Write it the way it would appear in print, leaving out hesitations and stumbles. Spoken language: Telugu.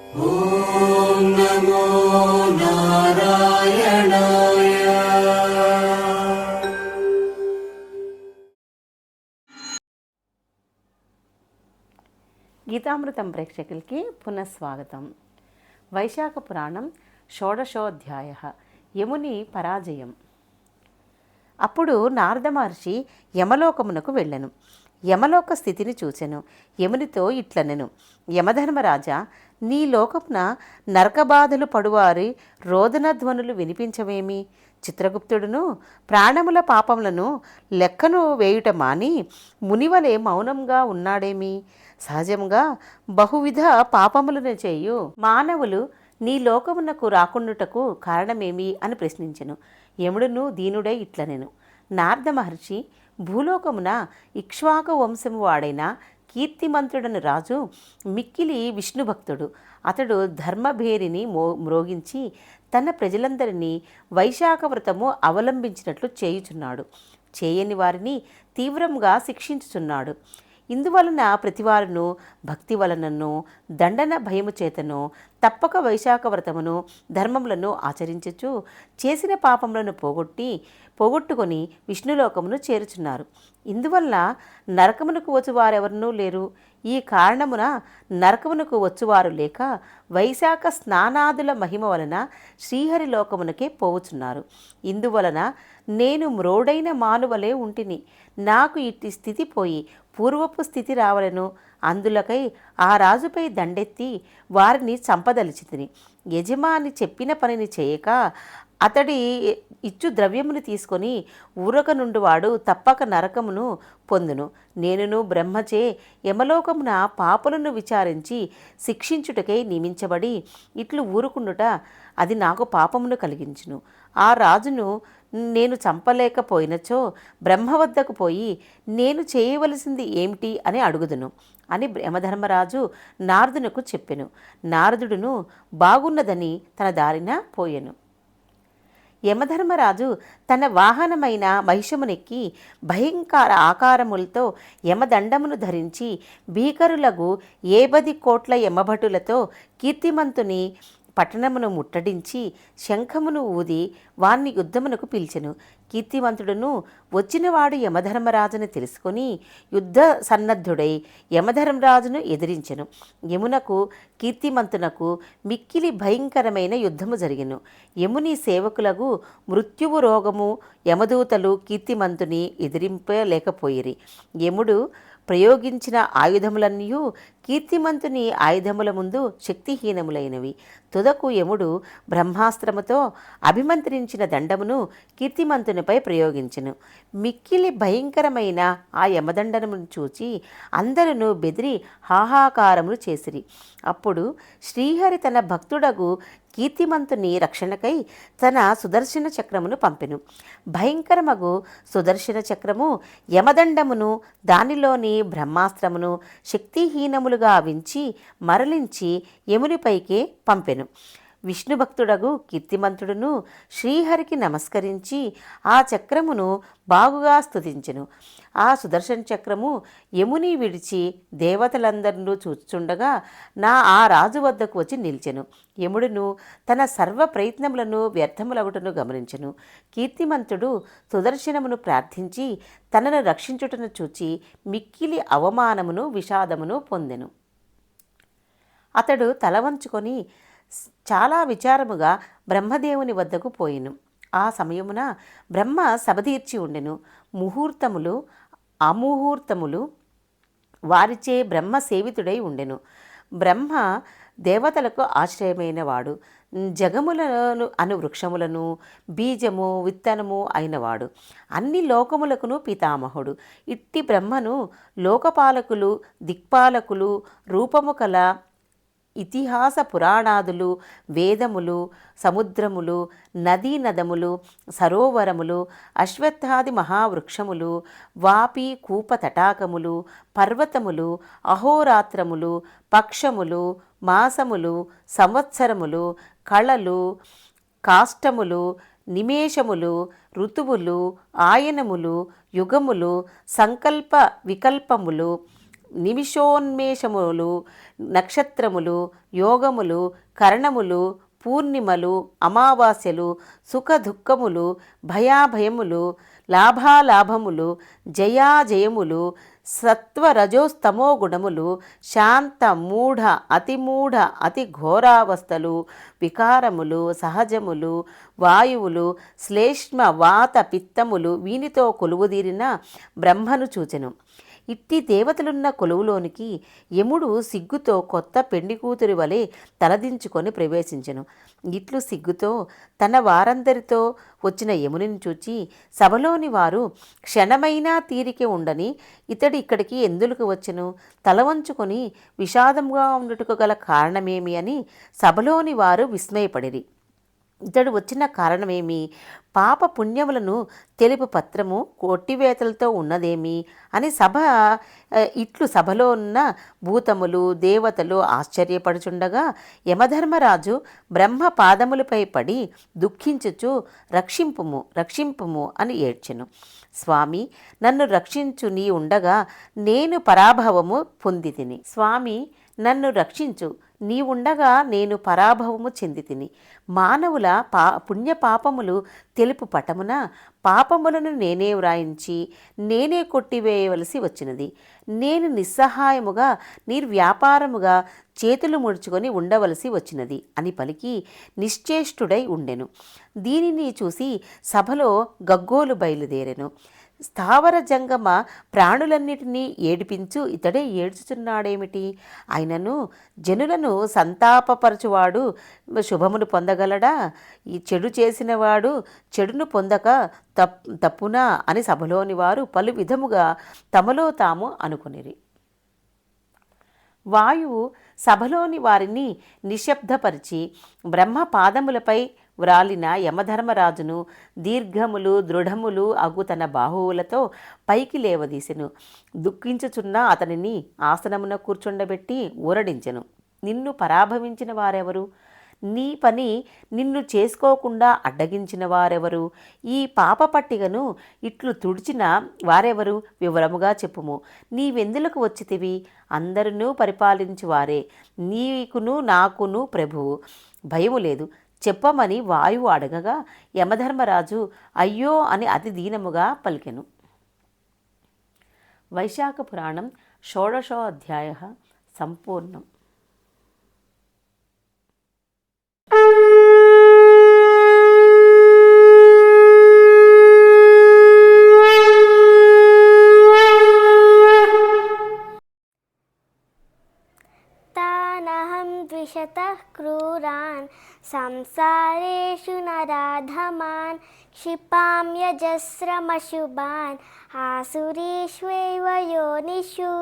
ఓం నమో నారాయణాయ. గీతామృతం ప్రేక్షకులకి పునఃస్వాగతం. వైశాఖ పురాణం షోడశోధ్యాయ యముని పరాజయం. అప్పుడు నారద మహర్షి యమలోకమునకు వెళ్ళెను. యమలోక స్థితిని చూచెను. యమునితో ఇట్లనెను: యమధర్మరాజా, నీ లోకమున నరకబాధలు పడువారి రోదన ధ్వనులు వినిపించవేమి? చిత్రగుప్తుడును ప్రాణముల పాపములను లెక్కను వేయుట మాని మునివలే మౌనంగా ఉన్నాడేమి? సహజంగా బహువిధ పాపములను చేయు మానవులు నీ లోకమునకు రాకుండుటకు కారణమేమి అని ప్రశ్నించెను. యముడును దీనుడై ఇట్లనెను: నారద మహర్షి, భూలోకమున ఇక్ష్వాకు వంశము వాడైన కీర్తిమంతుడను రాజు మిక్కిలి విష్ణుభక్తుడు. అతడు ధర్మభేరిని మ్రోగించి తన ప్రజలందరినీ వైశాఖ వ్రతము అవలంబించినట్లు చేయుచున్నాడు. చేయని వారిని తీవ్రంగా శిక్షించుచున్నాడు. ఇందువలన ప్రతివారును భక్తి వలనను దండన భయము చేతను తప్పక వైశాఖ వ్రతమును ధర్మములను ఆచరించుచు చేసిన పాపములను పోగొట్టుకొని విష్ణులోకమును చేరుచున్నారు. ఇందువల్ల నరకమునకు వచ్చువారెవరనూ లేరు. ఈ కారణమున నరకమునకు వచ్చువారు లేక వైశాఖ స్నానాదుల మహిమ వలన శ్రీహరి లోకమునకే పోవుచున్నారు. ఇందువలన నేను మ్రోడైన మానువలే ఉంటిని. నాకు ఇట్టి స్థితి పోయి పూర్వపు స్థితి రావలను. అందులకై ఆ రాజుపై దండెత్తి వారిని చంపదలిచితిని. యజమాని చెప్పిన పనిని చేయక అతడి ఇచ్చు ద్రవ్యమును తీసుకొని ఊరక నుండి వాడు తప్పక నరకమును పొందును. నేనును బ్రహ్మచే యమలోకమున పాపులను విచారించి శిక్షించుటకై నియమించబడి ఇట్లు ఊరుకుండుట అది నాకు పాపమును కలిగించును. ఆ రాజును నేను చంపలేకపోయినచో బ్రహ్మ వద్దకు పోయి నేను చేయవలసింది ఏమిటి అని అడుగుదును అని యమధర్మరాజు నారదునకు చెప్పెను. నారదుడును బాగున్నదని తన దారిన పోయెను. యమధర్మరాజు తన వాహనమైన మహిషమునెక్కి భయంకర ఆకారములతో యమదండమును ధరించి భీకరులగు 70 కోట్ల యమభటులతో కీర్తిమంతుని పట్టణమును ముట్టడించి శంఖమును ఊది వాణ్ణి యుద్ధమునకు పిలిచెను. కీర్తివంతుడును వచ్చినవాడు యమధర్మరాజును తెలుసుకొని యుద్ధ సన్నద్ధుడై యమధర్మరాజును ఎదిరించెను. యమునకు కీర్తిమంతునకు మిక్కిలి భయంకరమైన యుద్ధము జరిగెను. యముని సేవకులకు మృత్యువు రోగము యమదూతలు కీర్తిమంతుని ఎదిరింపలేకపోయిరి. యముడు ప్రయోగించిన ఆయుధములన్నీ కీర్తిమంతుని ఆయుధముల ముందు శక్తిహీనములైనవి. తుదకు యముడు బ్రహ్మాస్త్రముతో అభిమంత్రించిన దండమును కీర్తిమంతునిపై ప్రయోగించెను. మిక్కిలి భయంకరమైన ఆ యమదండమును చూచి అందరూ బెదిరి హాహాకారములు చేసిరి. అప్పుడు శ్రీహరి తన భక్తుడగు కీర్తిమంతుని రక్షణకై తన సుదర్శన చక్రమును పంపెను. భయంకరమగు సుదర్శన చక్రము యమదండమును దానిలోని బ్రహ్మాస్త్రమును శక్తిహీనములుగా వించి మరలించి యమునిపైకే పంపెను. విష్ణుభక్తుడగు కీర్తిమంతుడును శ్రీహరికి నమస్కరించి ఆ చక్రమును బాగుగా స్తుతించెను. ఆ సుదర్శన చక్రము యముని విడిచి దేవతలందరూ చూచుచుండగా ఆ రాజు వద్దకు వచ్చి నిలిచెను. యముడును తన సర్వ ప్రయత్నములను వ్యర్థములగుటను గమనించెను. కీర్తిమంతుడు సుదర్శనమును ప్రార్థించి తనను రక్షించుటను చూచి మిక్కిలి అవమానమును విషాదమును పొందెను. అతడు తల వంచుకొని చాలా విచారముగా బ్రహ్మదేవుని వద్దకు పోయెను. ఆ సమయమున బ్రహ్మ సభదీర్చి ఉండెను. ముహూర్తములు అముహూర్తములు వారిచే బ్రహ్మ సేవితుడై ఉండెను. బ్రహ్మ దేవతలకు ఆశ్రయమైన వాడు, జగములను అను వృక్షములను బీజము విత్తనము అయినవాడు, అన్ని లోకములకును పితామహుడు. ఇట్టి బ్రహ్మను లోకపాలకులు దిక్పాలకులు రూపము కల ఇతిహాస పురాణాదులు వేదములు సముద్రములు నదీ నదములు సరోవరములు అశ్వత్థాది మహావృక్షములు వాపి కూప తటాకములు పర్వతములు అహోరాత్రములు పక్షములు మాసములు సంవత్సరములు కళలు కాష్టములు నిమేషములు ఋతువులు ఆయనములు యుగములు సంకల్ప వికల్పములు నిమిషోన్మేషములు, నక్షత్రములు, యోగములు, కరణములు, పూర్ణిమలు, అమావాస్యలు, సుఖ దుఃఖములు, భయాభయములు, లాభాలాభములు, జయాజయములు, సత్వరజోస్తమో గుణములు, శాంత మూఢ అతిమూఢ అతి ఘోరావస్థలు, వికారములు, సహజములు, వాయువులు, శ్లేష్మ వాత పిత్తములు వీనితో కొలువుదీరిన బ్రహ్మను చూచెను. ఇట్టి దేవతలున్న కొలువులోనికి యముడు సిగ్గుతో కొత్త పెండి కూతురి వలె తలదించుకొని ప్రవేశించెను. ఇట్లు సిగ్గుతో తన వారందరితో వచ్చిన యమునిని చూచి సభలోని వారు క్షణమైనా తీరిక ఉండని ఇతడు ఇక్కడికి ఎందులకు వచ్చెను, తల వంచుకొని విషాదంగా ఉండుటకు గల కారణమేమి అని సభలోని వారు విస్మయపడిరి. ఇతడు వచ్చిన కారణమేమి, పాప పుణ్యములను తెలుపు పత్రము కొట్టివేతలతో ఉన్నదేమి అని ఇట్లు సభలో ఉన్న భూతములు దేవతలు ఆశ్చర్యపడుచుండగా యమధర్మరాజు బ్రహ్మ పాదములపై పడి దుఃఖించుచు రక్షింపుము రక్షింపుము అని ఏడ్చెను. స్వామి, నన్ను రక్షించు, నీ ఉండగా నేను పరాభవము పొందితిని. స్వామి, నన్ను రక్షించు, నీ ఉండగా నేను పరాభవము చెందితిని. మానవుల పుణ్యపాపములు తెలుపు పటమున పాపములను నేనే వ్రాయించి నేనే కొట్టివేయవలసి వచ్చినది. నేను నిస్సహాయముగా నిర్వ్యాపారముగా చేతులు ముడుచుకొని ఉండవలసి వచ్చినది అని పలికి నిశ్చేష్టుడై ఉండెను. దీనిని చూసి సభలో గగ్గోలు బయలుదేరెను. స్థావర జంగమ ప్రాణులన్నిటినీ ఏడిపించు ఇతడే ఏడ్చుచున్నాడేమిటి? అయినను జనులను సంతాపపరచువాడు శుభమును పొందగలడా? ఈ చెడు చేసినవాడు చెడును పొందక తప్పునా అని సభలోని వారు పలు విధముగా తమలో తాము అనుకొనిరి. వాయువు సభలోని వారిని నిశ్శబ్దపరిచి బ్రహ్మ పాదములపై వ్రాలిన యమధర్మరాజును దీర్ఘములు దృఢములు అగు తన బాహువులతో పైకి లేవదీసెను. దుఃఖించుచున్న అతనిని ఆసనమున కూర్చుండబెట్టి ఊరడించెను. నిన్ను పరాభవించిన వారెవరు? నీ పని నిన్ను చేసుకోకుండా అడ్డగించిన వారెవరు? ఈ పాప పట్టికను ఇట్లు తుడిచిన వారెవరు? వివరముగా చెప్పుము. నీవెందులకు వచ్చితివి? అందరినూ పరిపాలించు వారే, నీకును నాకును ప్రభువు. భయము లేదు, చెప్పమని వాయువు అడగగా యమధర్మరాజు అయ్యో అని అతి దీనముగా పలికెను. వైశాఖ పురాణం షోడశో అధ్యాయః సంపూర్ణం. द्विषतः क्रूरान् संसारेषु नराधमान् क्षिपाम्यजस्रमशुभान् आसुरीष्वेव योनिषु